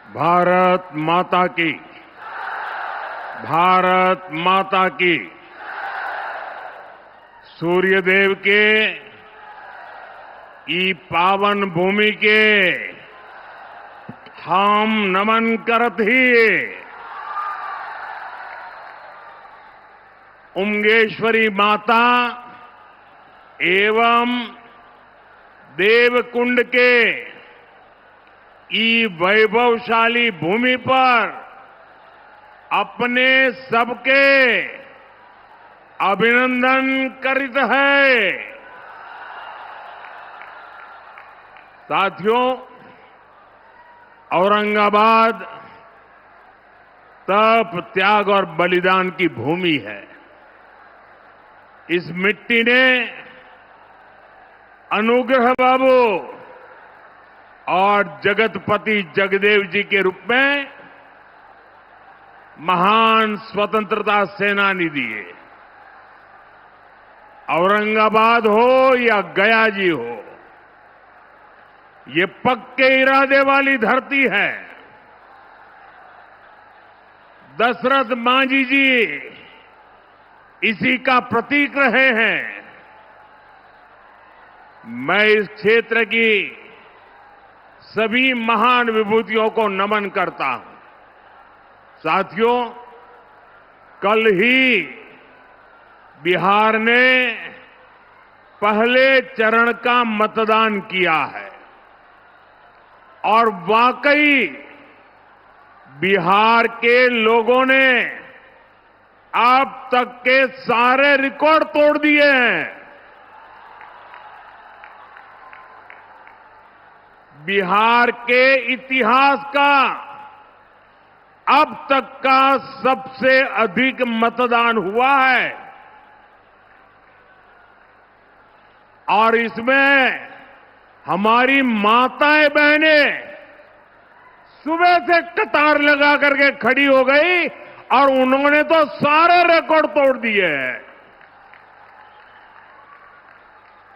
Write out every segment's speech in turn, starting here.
भारत माता की। भारत माता की। सूर्यदेव के ई पावन भूमि के हम नमन करत ही उमगेश्वरी माता एवं देवकुंड के ई वैभवशाली भूमि पर अपने सबके अभिनंदन करित है। साथियों, औरंगाबाद तप, त्याग और बलिदान की भूमि है। इस मिट्टी ने अनुग्रह बाबू और जगतपति जगदेव जी के रूप में महान स्वतंत्रता सेनानी दिए। औरंगाबाद हो या गया जी हो, ये पक्के इरादे वाली धरती है। दशरथ मांझी जी इसी का प्रतीक रहे हैं। मैं इस क्षेत्र की सभी महान विभूतियों को नमन करता हूं। साथियों, कल ही बिहार ने पहले चरण का मतदान किया है और वाकई बिहार के लोगों ने अब तक के सारे रिकॉर्ड तोड़ दिए हैं। बिहार के इतिहास का अब तक का सबसे अधिक मतदान हुआ है और इसमें हमारी माताएं बहनें सुबह से कतार लगा करके खड़ी हो गई और उन्होंने तो सारे रिकॉर्ड तोड़ दिए हैं।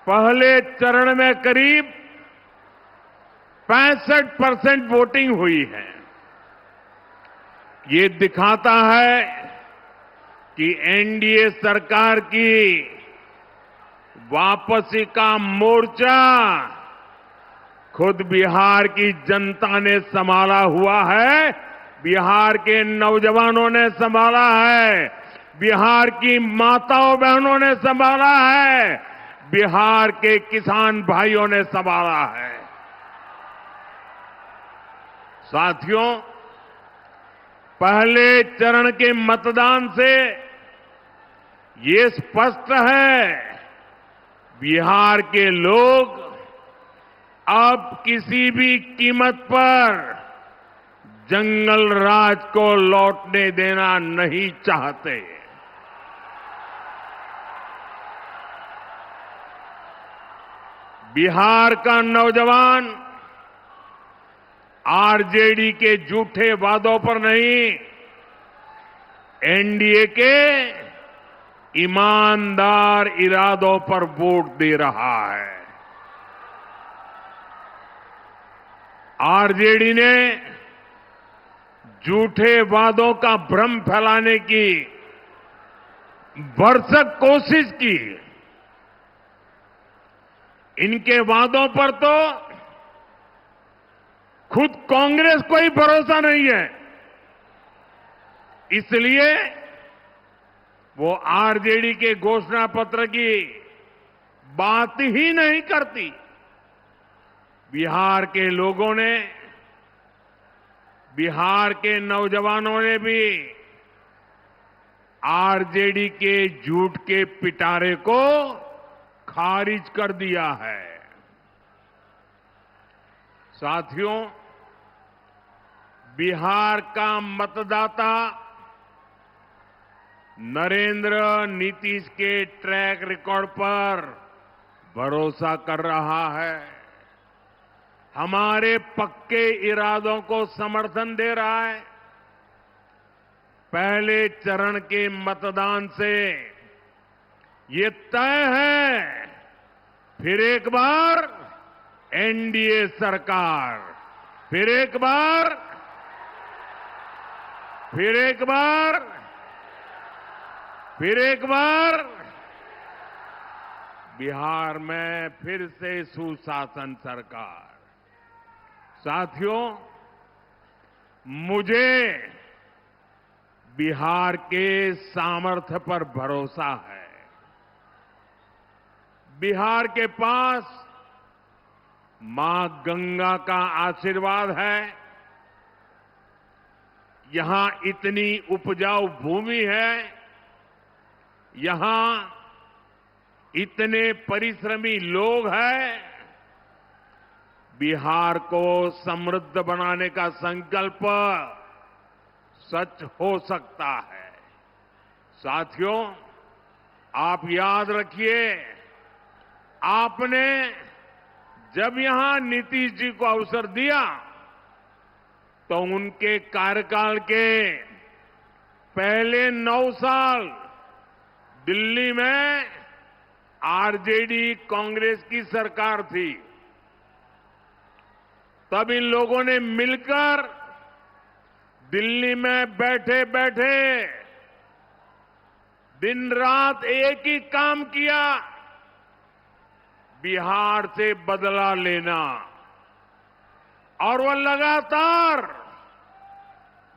पहले चरण में करीब 65% वोटिंग हुई है। ये दिखाता है कि एनडीए सरकार की वापसी का मोर्चा खुद बिहार की जनता ने संभाला हुआ है, बिहार के नौजवानों ने संभाला है, बिहार की माताओं बहनों ने संभाला है, बिहार के किसान भाइयों ने संभाला है। साथियों, पहले चरण के मतदान से ये स्पष्ट है, बिहार के लोग अब किसी भी कीमत पर जंगल राज को लौटने देना नहीं चाहते। बिहार का नौजवान आरजेडी के झूठे वादों पर नहीं, एनडीए के ईमानदार इरादों पर वोट दे रहा है। आरजेडी ने झूठे वादों का भ्रम फैलाने की भरसक कोशिश की। इनके वादों पर तो खुद कांग्रेस को ही भरोसा नहीं है, इसलिए वो आरजेडी के घोषणा पत्र की बात ही नहीं करती। बिहार के लोगों ने, बिहार के नौजवानों ने भी आरजेडी के झूठ के पिटारे को खारिज कर दिया है। साथियों, बिहार का मतदाता नरेंद्र नीतीश के ट्रैक रिकॉर्ड पर भरोसा कर रहा है, हमारे पक्के इरादों को समर्थन दे रहा है। पहले चरण के मतदान से ये तय है, फिर एक बार एनडीए सरकार, फिर एक बार फिर एक बार बिहार में फिर से सुशासन सरकार। साथियों, मुझे बिहार के सामर्थ्य पर भरोसा है। बिहार के पास मां गंगा का आशीर्वाद है। यहां इतनी उपजाऊ भूमि है, यहां इतने परिश्रमी लोग हैं। बिहार को समृद्ध बनाने का संकल्प सच हो सकता है। साथियों, आप याद रखिए, आपने जब यहां नीतीश जी को अवसर दिया तो उनके कार्यकाल के पहले 9 साल दिल्ली में आरजेडी कांग्रेस की सरकार थी। तब इन लोगों ने मिलकर दिल्ली में बैठे बैठे दिन रात एक ही काम किया, बिहार से बदला लेना। और वो लगातार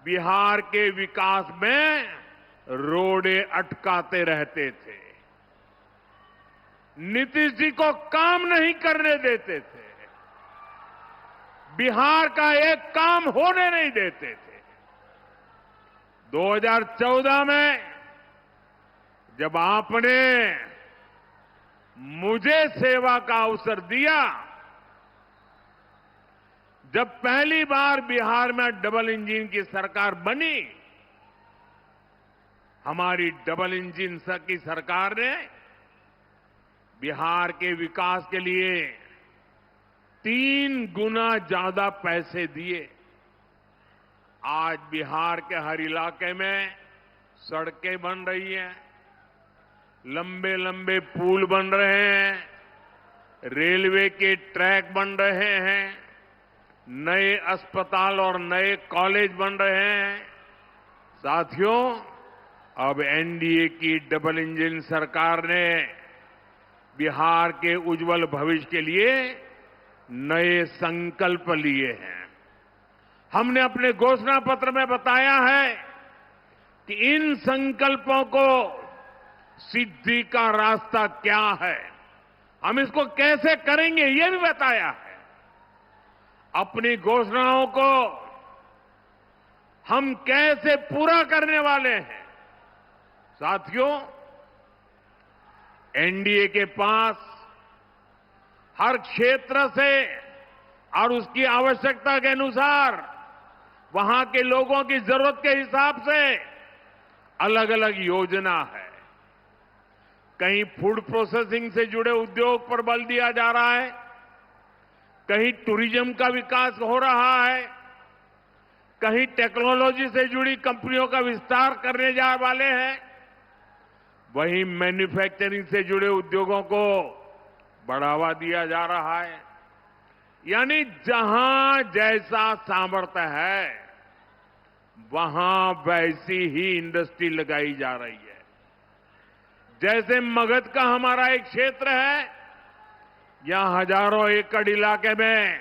बिहार के विकास में रोड़े अटकाते रहते थे, नीतीश जी को काम नहीं करने देते थे, बिहार का एक काम होने नहीं देते थे। 2014 में जब आपने मुझे सेवा का अवसर दिया, जब पहली बार बिहार में डबल इंजन की सरकार बनी, हमारी डबल इंजन की सरकार ने बिहार के विकास के लिए 3 गुना ज्यादा पैसे दिए। आज बिहार के हर इलाके में सड़कें बन रही हैं, लंबे लंबे पुल बन रहे हैं, रेलवे के ट्रैक बन रहे हैं, नए अस्पताल और नए कॉलेज बन रहे हैं। साथियों, अब एनडीए की डबल इंजन सरकार ने बिहार के उज्जवल भविष्य के लिए नए संकल्प लिए हैं। हमने अपने घोषणा पत्र में बताया है कि इन संकल्पों को सिद्धि का रास्ता क्या है, हम इसको कैसे करेंगे, ये भी बताया है। अपनी घोषणाओं को हम कैसे पूरा करने वाले हैं। साथियों, एनडीए के पास हर क्षेत्र से और उसकी आवश्यकता के अनुसार, वहां के लोगों की जरूरत के हिसाब से अलग अलग योजना है। कहीं फूड प्रोसेसिंग से जुड़े उद्योग पर बल दिया जा रहा है, कहीं टूरिज्म का विकास हो रहा है, कहीं टेक्नोलॉजी से जुड़ी कंपनियों का विस्तार करने जा वाले हैं, वहीं मैन्युफैक्चरिंग से जुड़े उद्योगों को बढ़ावा दिया जा रहा है। यानी जहां जैसा सामर्थ्य है, वहां वैसी ही इंडस्ट्री लगाई जा रही है। जैसे मगध का हमारा एक क्षेत्र है, यहां हजारों एकड़ इलाके में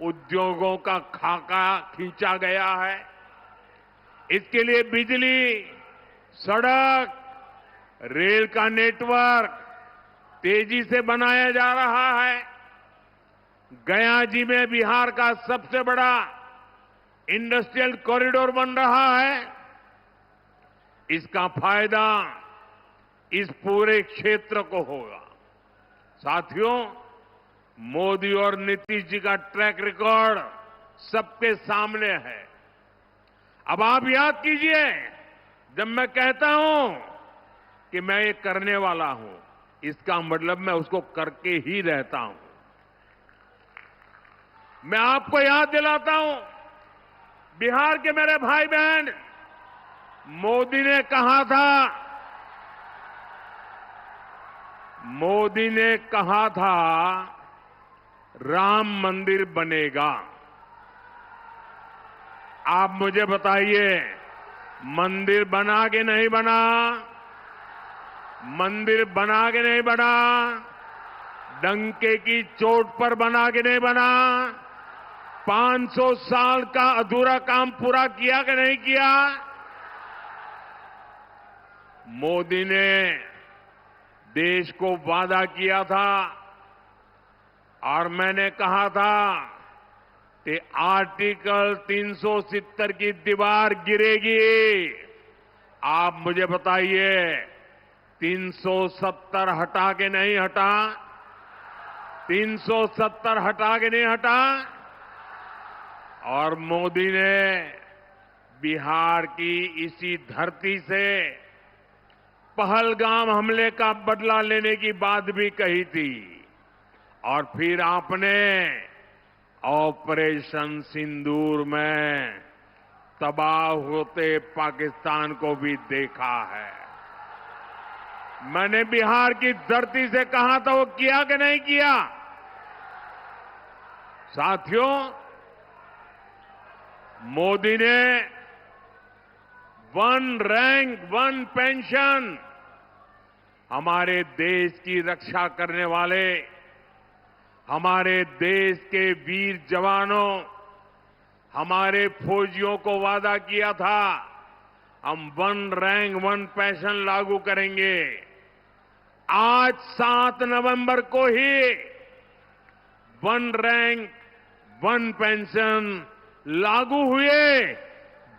उद्योगों का खाका खींचा गया है। इसके लिए बिजली, सड़क, रेल का नेटवर्क तेजी से बनाया जा रहा है। गया जी में बिहार का सबसे बड़ा इंडस्ट्रियल कॉरिडोर बन रहा है। इसका फायदा इस पूरे क्षेत्र को होगा। साथियों, मोदी और नीतीश जी का ट्रैक रिकॉर्ड सबके सामने है। अब आप याद कीजिए, जब मैं कहता हूं कि मैं ये करने वाला हूं, इसका मतलब मैं उसको करके ही रहता हूं। मैं आपको याद दिलाता हूं, बिहार के मेरे भाई बहन, मोदी ने कहा था राम मंदिर बनेगा। आप मुझे बताइए, मंदिर बना के नहीं बना, मंदिर बना के नहीं बना, डंके की चोट पर बना के नहीं बना, 500 साल का अधूरा काम पूरा किया कि नहीं किया। मोदी ने देश को वादा किया था और मैंने कहा था कि आर्टिकल 370 की दीवार गिरेगी। आप मुझे बताइए 370 हटा के नहीं हटा, 370 हटा के नहीं हटा। और मोदी ने बिहार की इसी धरती से पहलगाम हमले का बदला लेने की बात भी कही थी। और फिर आपने ऑपरेशन सिंदूर में तबाह होते पाकिस्तान को भी देखा है। मैंने बिहार की धरती से कहा था, वो किया कि नहीं किया। साथियों, मोदी ने वन रैंक वन पेंशन हमारे देश की रक्षा करने वाले, हमारे देश के वीर जवानों, हमारे फौजियों को वादा किया था हम वन रैंक वन पेंशन लागू करेंगे। आज 7 नवंबर को ही वन रैंक वन पेंशन लागू हुए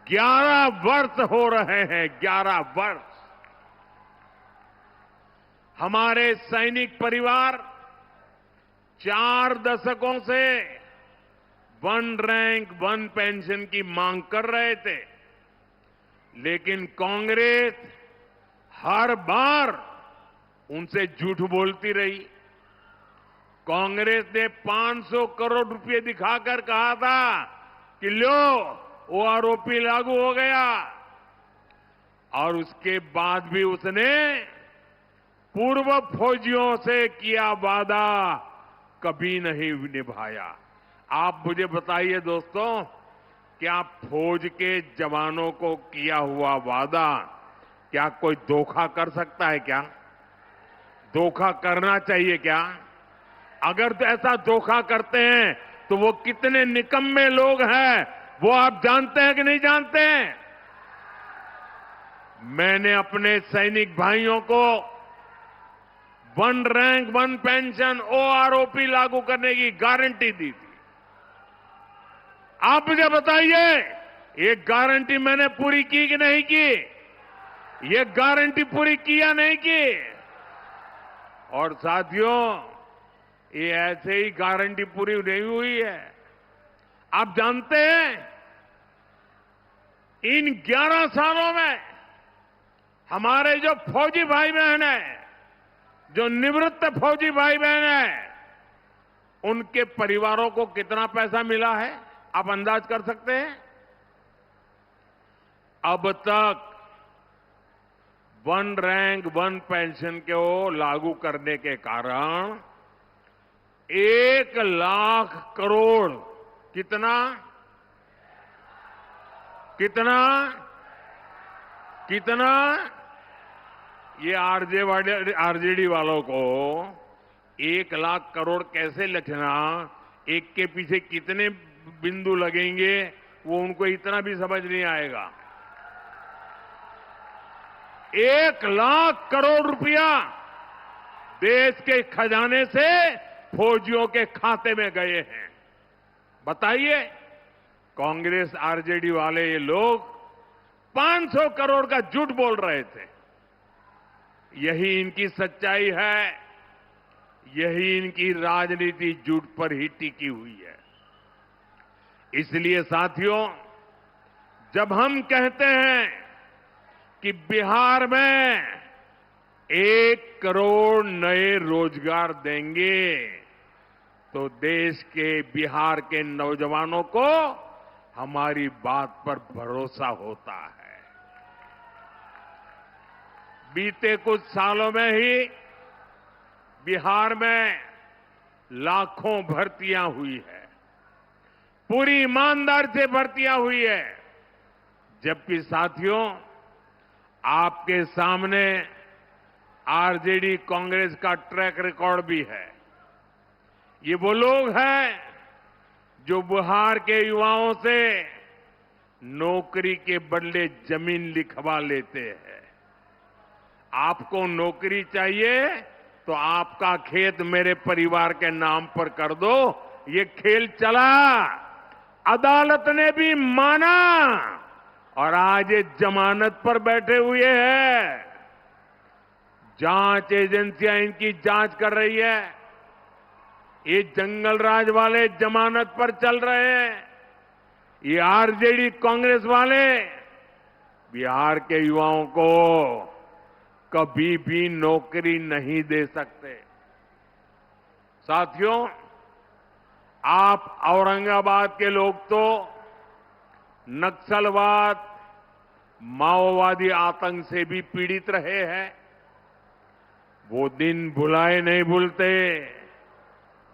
11 वर्ष हो रहे हैं। 11 वर्ष। हमारे सैनिक परिवार 4 दशकों से वन रैंक वन पेंशन की मांग कर रहे थे, लेकिन कांग्रेस हर बार उनसे झूठ बोलती रही। कांग्रेस ने 500 करोड़ रुपए दिखाकर कहा था कि लो वो आरोपी लागू हो गया, और उसके बाद भी उसने पूर्व फौजियों से किया वादा कभी नहीं निभाया। आप मुझे बताइए दोस्तों, क्या फौज के जवानों को किया हुआ वादा क्या कोई धोखा कर सकता है क्या? धोखा करना चाहिए क्या? अगर तो ऐसा धोखा करते हैं तो वो कितने निकम्मे लोग हैं, वो आप जानते हैं कि नहीं जानते हैं? मैंने अपने सैनिक भाइयों को one rank one pension OROP लागू करने की गारंटी दी थी। आप मुझे बताइए, ये गारंटी मैंने पूरी की कि नहीं की? ये गारंटी पूरी की या नहीं की? और साथियों, ये ऐसे ही गारंटी पूरी नहीं हुई है। आप जानते हैं, इन 11 सालों में हमारे जो फौजी भाई बहन हैं, जो निवृत्त फौजी भाई बहन हैं, उनके परिवारों को कितना पैसा मिला है? आप अंदाज कर सकते हैं? अब तक वन रैंक वन पेंशन को लागू करने के कारण 1 लाख करोड़ कितना कितना कितना ये आरजेडी वालों को 1 लाख करोड़ कैसे लिखना, एक के पीछे कितने बिंदु लगेंगे, वो उनको इतना भी समझ नहीं आएगा। 1 लाख करोड़ रुपया देश के खजाने से फौजियों के खाते में गए हैं। बताइए, कांग्रेस आरजेडी वाले ये लोग 500 करोड़ का झूठ बोल रहे थे। यही इनकी सच्चाई है, यही इनकी राजनीति झूठ पर ही टिकी हुई है। इसलिए साथियों, जब हम कहते हैं कि बिहार में 1 करोड़ नए रोजगार देंगे, तो देश के बिहार के नौजवानों को हमारी बात पर भरोसा होता है। बीते कुछ सालों में ही बिहार में लाखों भर्तियां हुई है, पूरी ईमानदारी से भर्तियां हुई है। जबकि साथियों, आपके सामने आरजेडी कांग्रेस का ट्रैक रिकॉर्ड भी है। ये वो लोग हैं जो बिहार के युवाओं से नौकरी के बदले जमीन लिखवा लेते हैं। आपको नौकरी चाहिए तो आपका खेत मेरे परिवार के नाम पर कर दो। ये खेल चला, अदालत ने भी माना और आज ये जमानत पर बैठे हुए हैं। जांच एजेंसियां इनकी जांच कर रही है। ये जंगल राज वाले जमानत पर चल रहे हैं। ये आरजेडी कांग्रेस वाले बिहार के युवाओं को कभी भी नौकरी नहीं दे सकते। साथियों, आप औरंगाबाद के लोग तो नक्सलवाद, माओवादी आतंक से भी पीड़ित रहे हैं। वो दिन भुलाए नहीं भूलते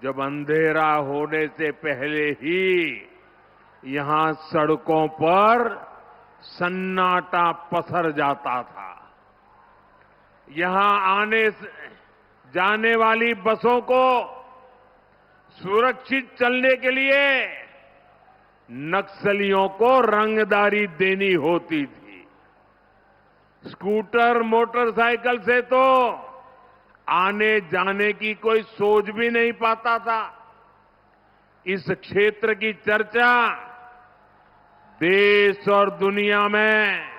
जब अंधेरा होने से पहले ही यहां सड़कों पर सन्नाटा पसर जाता था। यहां आने जाने वाली बसों को सुरक्षित चलने के लिए नक्सलियों को रंगदारी देनी होती थी। स्कूटर, मोटरसाइकिल से तो आने जाने की कोई सोच भी नहीं पाता था। इस क्षेत्र की चर्चा देश और दुनिया में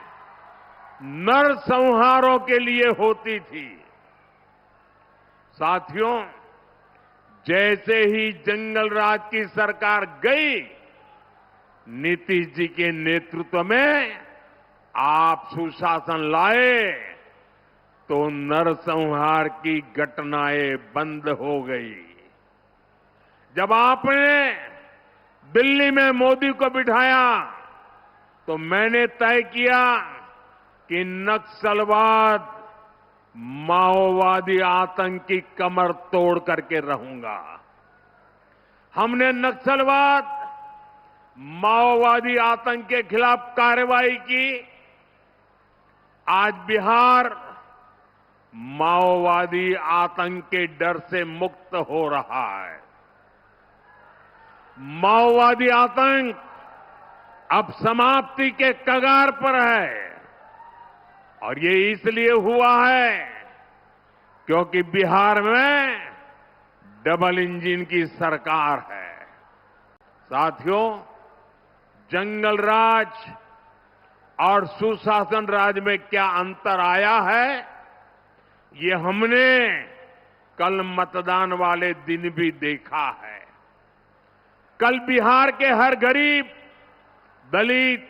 नरसंहारों के लिए होती थी। साथियों, जैसे ही जंगल राज की सरकार गई, नीतीश जी के नेतृत्व में आप सुशासन लाए तो नरसंहार की घटनाएं बंद हो गई। जब आपने दिल्ली में मोदी को बिठाया तो मैंने तय किया कि नक्सलवाद, माओवादी आतंक की कमर तोड़ करके रहूंगा। हमने नक्सलवाद, माओवादी आतंक के खिलाफ कार्रवाई की। आज बिहार माओवादी आतंक के डर से मुक्त हो रहा है। माओवादी आतंक अब समाप्ति के कगार पर है और ये इसलिए हुआ है क्योंकि बिहार में डबल इंजन की सरकार है। साथियों, जंगल राज और सुशासन राज में क्या अंतर आया है, ये हमने कल मतदान वाले दिन भी देखा है। कल बिहार के हर गरीब, दलित,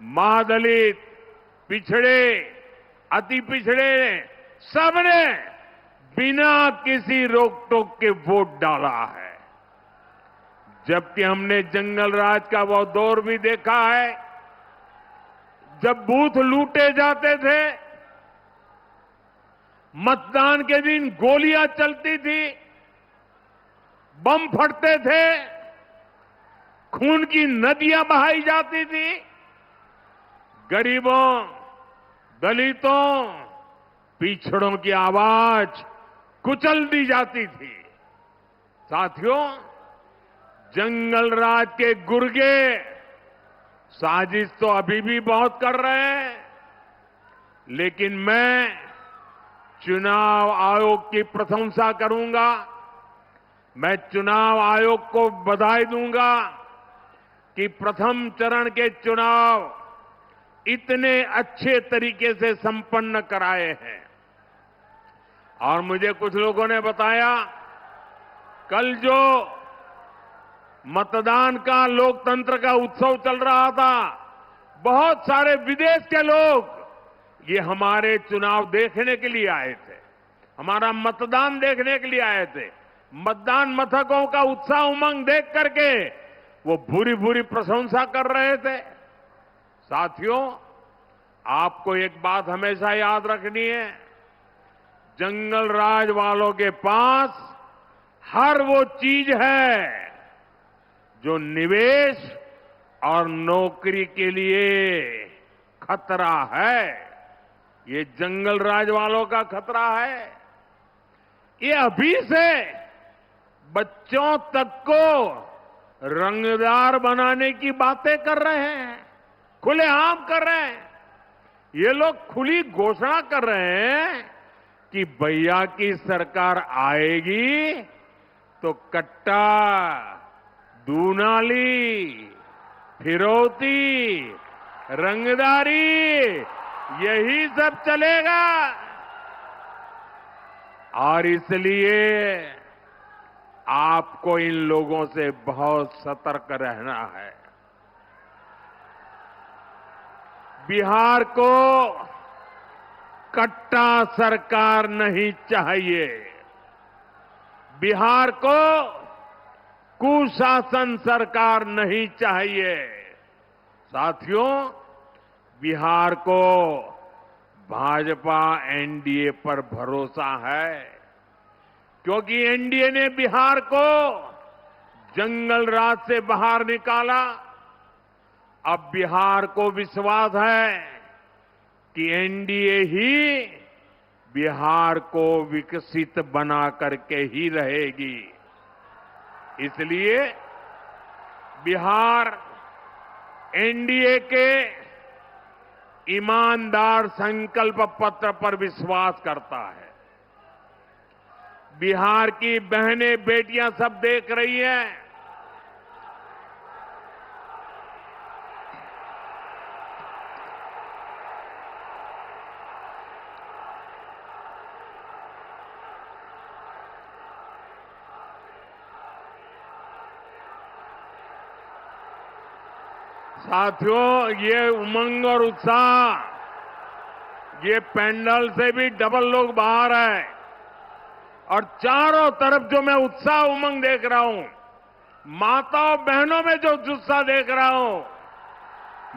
महादलित, पिछड़े, अति पिछड़े सबने बिना किसी रोक टोक के वोट डाला है। जबकि हमने जंगल राज का वो दौर भी देखा है जब बूथ लूटे जाते थे, मतदान के दिन गोलियां चलती थी, बम फटते थे, खून की नदियां बहाई जाती थी, गरीबों, दलितों, पिछड़ों की आवाज कुचल दी जाती थी। साथियों, जंगल राज के गुर्गे साजिश तो अभी भी बहुत कर रहे हैं, लेकिन मैं चुनाव आयोग की प्रशंसा करूंगा। मैं चुनाव आयोग को बधाई दूंगा कि प्रथम चरण के चुनाव इतने अच्छे तरीके से संपन्न कराए हैं। और मुझे कुछ लोगों ने बताया, कल जो मतदान का, लोकतंत्र का उत्सव चल रहा था, बहुत सारे विदेश के लोग ये हमारे चुनाव देखने के लिए आए थे, हमारा मतदान देखने के लिए आए थे। मतदान मथकों का उत्साह उमंग देख करके वो भूरी भूरी प्रशंसा कर रहे थे। साथियों, आपको एक बात हमेशा याद रखनी है, जंगल राज वालों के पास हर वो चीज है जो निवेश और नौकरी के लिए खतरा है। ये जंगल राज वालों का खतरा है। ये अभी से बच्चों तक को रंगदार बनाने की बातें कर रहे हैं, खुलेआम कर रहे हैं। ये लोग खुली घोषणा कर रहे हैं कि भैया की सरकार आएगी तो कट्टा, दूनाली, फिरौती, रंगदारी यही सब चलेगा। और इसलिए आपको इन लोगों से बहुत सतर्क रहना है। बिहार को कट्टा सरकार नहीं चाहिए। बिहार को कुशासन सरकार नहीं चाहिए। साथियों, बिहार को भाजपा एनडीए पर भरोसा है, क्योंकि एनडीए ने बिहार को जंगल राज से बाहर निकाला। अब बिहार को विश्वास है कि एनडीए ही बिहार को विकसित बना करके ही रहेगी। इसलिए बिहार एनडीए के ईमानदार संकल्प पत्र पर विश्वास करता है। बिहार की बहनें बेटियां सब देख रही हैं। साथियों, ये उमंग और उत्साह, ये पैंडल से भी डबल लोग बाहर है। और चारों तरफ जो मैं उत्साह उमंग देख रहा हूं, माताओं बहनों में जो उत्साह देख रहा हूं,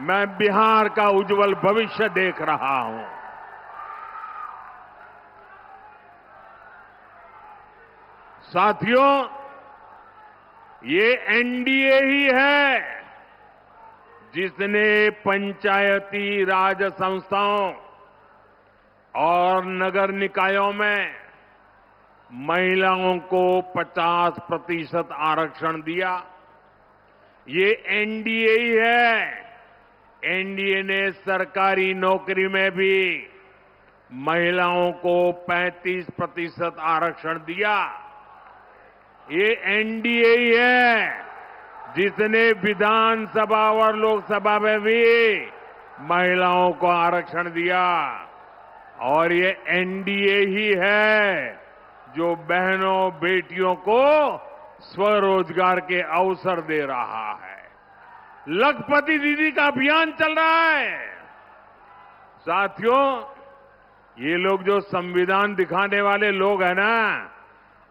मैं बिहार का उज्जवल भविष्य देख रहा हूं। साथियों, ये एनडीए ही है जिसने पंचायती राज संस्थाओं और नगर निकायों में महिलाओं को 50% आरक्षण दिया। ये एनडीए ही है। एनडीए ने सरकारी नौकरी में भी महिलाओं को 35% आरक्षण दिया। ये एनडीए ही है जिसने विधानसभा और लोकसभा में भी महिलाओं को आरक्षण दिया। और ये एनडीए ही है जो बहनों बेटियों को स्वरोजगार के अवसर दे रहा है। लखपति दीदी का अभियान चल रहा है। साथियों, ये लोग जो संविधान दिखाने वाले लोग हैं ना,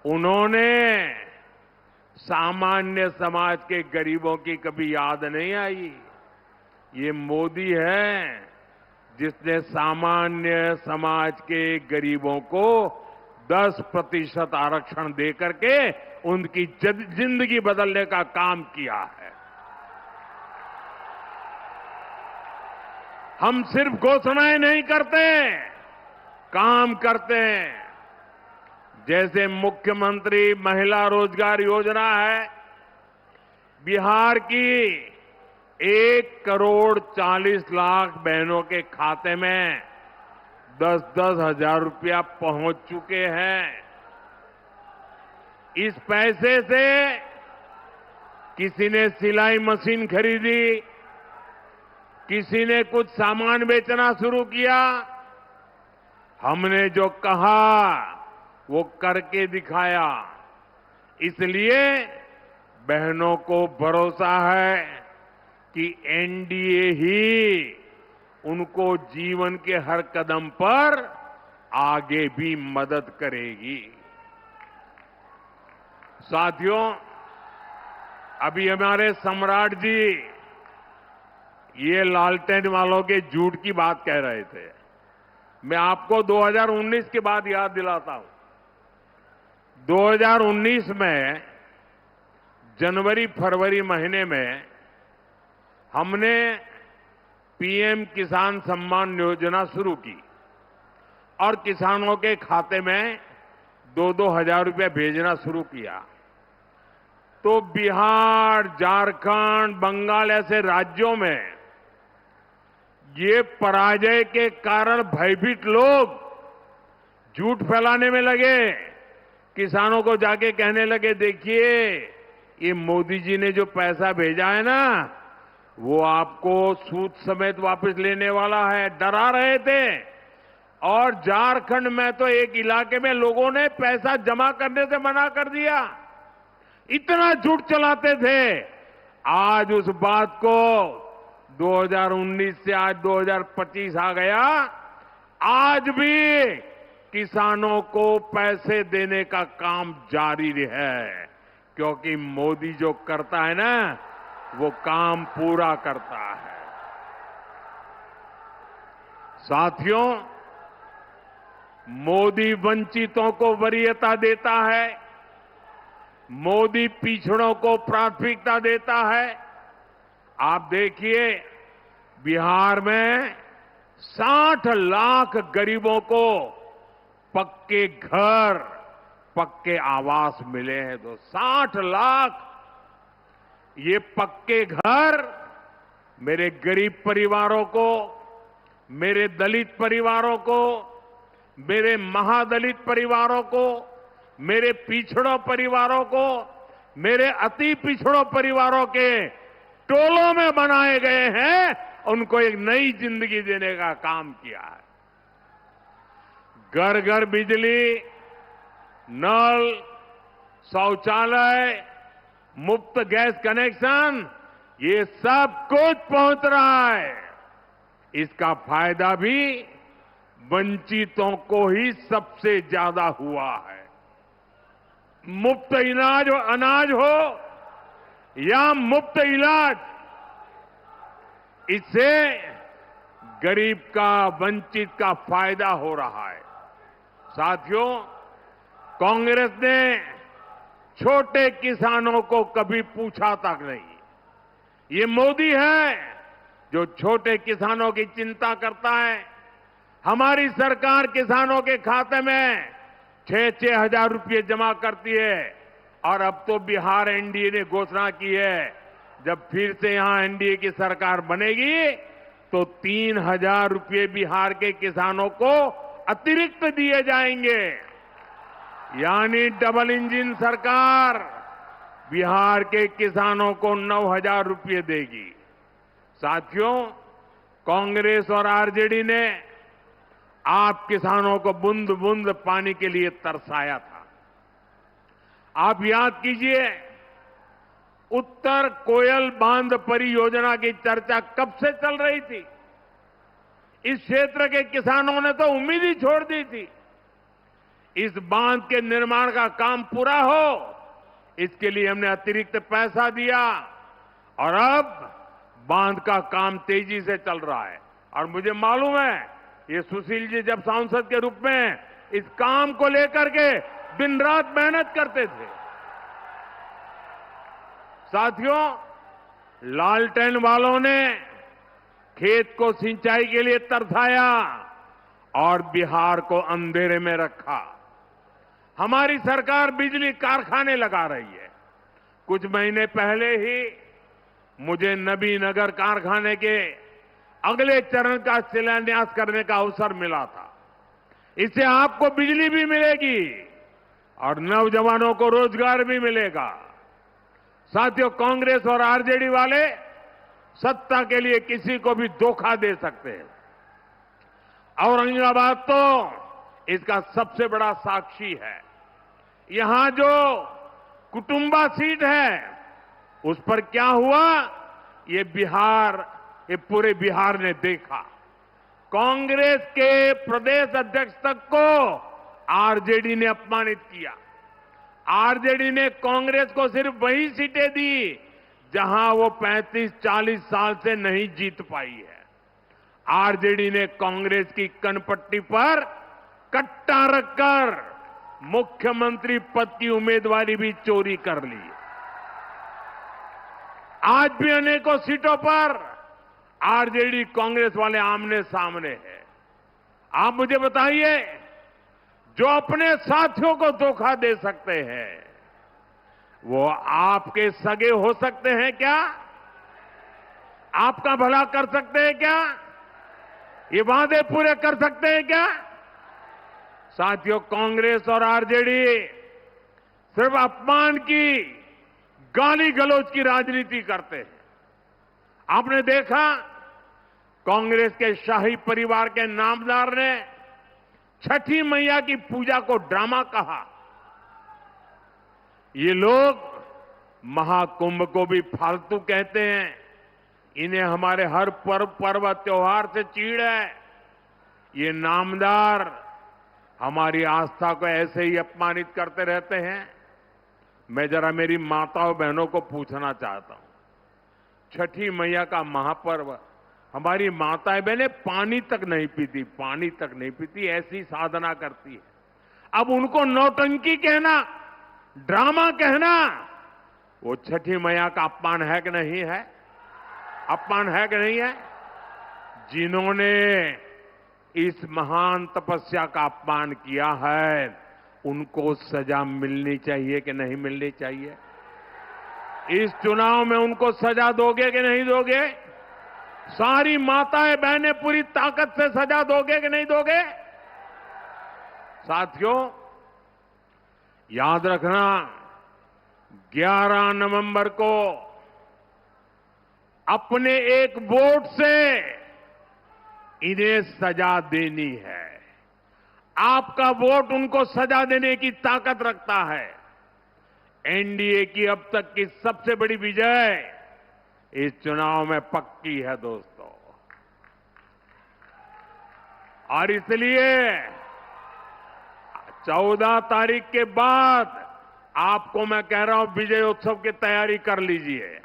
उन्होंने सामान्य समाज के गरीबों की कभी याद नहीं आई। ये मोदी है जिसने सामान्य समाज के गरीबों को 10% आरक्षण दे करके उनकी जिंदगी बदलने का काम किया है। हम सिर्फ घोषणाएं नहीं करते, काम करते हैं। जैसे मुख्यमंत्री महिला रोजगार योजना है, बिहार की 1,40,00,000 बहनों के खाते में 10-10 हजार रुपया पहुंच चुके हैं। इस पैसे से किसी ने सिलाई मशीन खरीदी, किसी ने कुछ सामान बेचना शुरू किया। हमने जो कहा वो करके दिखाया। इसलिए बहनों को भरोसा है कि एनडीए ही उनको जीवन के हर कदम पर आगे भी मदद करेगी। साथियों, अभी हमारे सम्राट जी ये लालटेन वालों के झूठ की बात कह रहे थे। मैं आपको 2019 की बात याद दिलाता हूं। 2019 में जनवरी फरवरी महीने में हमने पीएम किसान सम्मान योजना शुरू की और किसानों के खाते में 2-2 हजार रुपया भेजना शुरू किया, तो बिहार, झारखंड, बंगाल ऐसे राज्यों में ये पराजय के कारण भयभीत लोग झूठ फैलाने में लगे। किसानों को जाके कहने लगे, देखिए ये मोदी जी ने जो पैसा भेजा है ना, वो आपको सूद समेत वापस लेने वाला है, डरा रहे थे। और झारखंड में तो एक इलाके में लोगों ने पैसा जमा करने से मना कर दिया, इतना झूठ चलाते थे। आज उस बात को 2019 से आज 2025 आ गया, आज भी किसानों को पैसे देने का काम जारी है, क्योंकि मोदी जो करता है ना, वो काम पूरा करता है। साथियों, मोदी वंचितों को वरीयता देता है, मोदी पिछड़ों को प्राथमिकता देता है। आप देखिए, बिहार में 60 लाख गरीबों को पक्के घर, पक्के आवास मिले हैं। तो 60 लाख ये पक्के घर मेरे गरीब परिवारों को, मेरे दलित परिवारों को, मेरे महादलित परिवारों को, मेरे पिछड़ों परिवारों को, मेरे अति पिछड़ों परिवारों के टोलों में बनाए गए हैं। उनको एक नई जिंदगी देने का काम किया है। घर घर बिजली, नल, शौचालय, मुफ्त गैस कनेक्शन, ये सब कुछ पहुंच रहा है। इसका फायदा भी वंचितों को ही सबसे ज्यादा हुआ है। मुफ्त अनाज हो या मुफ्त इलाज, इससे गरीब का, वंचित का फायदा हो रहा है। साथियों, कांग्रेस ने छोटे किसानों को कभी पूछा तक नहीं। ये मोदी है जो छोटे किसानों की चिंता करता है। हमारी सरकार किसानों के खाते में 6-6 हजार रुपये जमा करती है। और अब तो बिहार एनडीए ने घोषणा की है, जब फिर से यहां एनडीए की सरकार बनेगी तो 3,000 रुपये बिहार के किसानों को अतिरिक्त दिए जाएंगे। यानी डबल इंजन सरकार बिहार के किसानों को 9,000 रुपये देगी। साथियों, कांग्रेस और आरजेडी ने आप किसानों को बूंद बूंद पानी के लिए तरसाया था। आप याद कीजिए, उत्तर कोयल बांध परियोजना की चर्चा कब से चल रही थी। इस क्षेत्र के किसानों ने तो उम्मीद ही छोड़ दी थी। इस बांध के निर्माण का काम पूरा हो, इसके लिए हमने अतिरिक्त पैसा दिया और अब बांध का काम तेजी से चल रहा है। और मुझे मालूम है, ये सुशील जी जब सांसद के रूप में इस काम को लेकर के दिन रात मेहनत करते थे। साथियों, लालटेन वालों ने खेत को सिंचाई के लिए तरसाया और बिहार को अंधेरे में रखा। हमारी सरकार बिजली कारखाने लगा रही है। कुछ महीने पहले ही मुझे नबीनगर कारखाने के अगले चरण का शिलान्यास करने का अवसर मिला था। इससे आपको बिजली भी मिलेगी और नौजवानों को रोजगार भी मिलेगा। साथियों, कांग्रेस और आरजेडी वाले सत्ता के लिए किसी को भी धोखा दे सकते हैं। औरंगाबाद तो इसका सबसे बड़ा साक्षी है। यहां जो कुटुंबा सीट है, उस पर क्या हुआ, ये पूरे बिहार ने देखा। कांग्रेस के प्रदेश अध्यक्ष तक को आरजेडी ने अपमानित किया। आरजेडी ने कांग्रेस को सिर्फ वही सीटें दी जहां वो 35-40 साल से नहीं जीत पाई है। आरजेडी ने कांग्रेस की कनपट्टी पर कट्टा रखकर मुख्यमंत्री पद की उम्मीदवारी भी चोरी कर ली। आज भी अनेकों सीटों पर आरजेडी कांग्रेस वाले आमने सामने हैं। आप मुझे बताइए, जो अपने साथियों को धोखा दे सकते हैं वो आपके सगे हो सकते हैं क्या? आपका भला कर सकते हैं क्या? ये वादे पूरे कर सकते हैं क्या? साथियों, कांग्रेस और आरजेडी सिर्फ अपमान की, गाली गलौज की राजनीति करते हैं। आपने देखा, कांग्रेस के शाही परिवार के नामदार ने छठी मैया की पूजा को ड्रामा कहा। ये लोग महाकुंभ को भी फालतू कहते हैं। इन्हें हमारे हर पर्व त्योहार से चीड़ है। ये नामदार हमारी आस्था को ऐसे ही अपमानित करते रहते हैं। मैं जरा मेरी माताओं बहनों को पूछना चाहता हूं, छठी मैया का महापर्व, हमारी माताएं बहनें पानी तक नहीं पीती, ऐसी साधना करती है। अब उनको नौटंकी कहना, ड्रामा कहना, वो छठी मैया का अपमान है कि नहीं है? अपमान है कि नहीं है? जिन्होंने इस महान तपस्या का अपमान किया है, उनको सजा मिलनी चाहिए कि नहीं मिलनी चाहिए? इस चुनाव में उनको सजा दोगे कि नहीं दोगे? सारी माताएं बहनें पूरी ताकत से सजा दोगे कि नहीं दोगे? साथियों, याद रखना, 11 नवंबर को अपने एक वोट से इन्हें सजा देनी है। आपका वोट उनको सजा देने की ताकत रखता है। एनडीए की अब तक की सबसे बड़ी विजय इस चुनाव में पक्की है दोस्तों। और इसलिए 14 तारीख के बाद आपको मैं कह रहा हूं, विजय उत्सव की तैयारी कर लीजिए।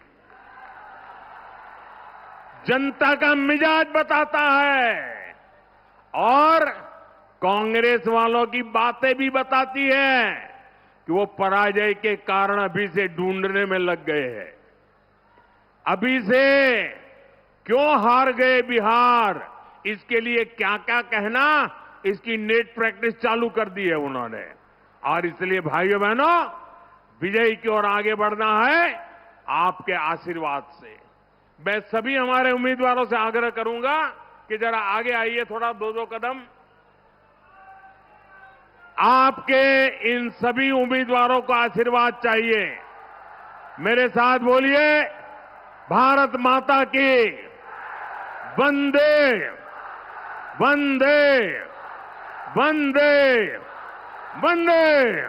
जनता का मिजाज बताता है और कांग्रेस वालों की बातें भी बताती है कि वो पराजय के कारण अभी से ढूंढने में लग गए हैं। अभी से क्यों हार गए बिहार, इसके लिए क्या क्या कहना, इसकी नेट प्रैक्टिस चालू कर दी है उन्होंने। और इसलिए भाइयों बहनों, विजय की ओर आगे बढ़ना है आपके आशीर्वाद से। मैं सभी हमारे उम्मीदवारों से आग्रह करूंगा कि जरा आगे आइए, थोड़ा 2-2 कदम। आपके इन सभी उम्मीदवारों को आशीर्वाद चाहिए। मेरे साथ बोलिए, भारत माता की वंदे वंदे वंदे वंदे।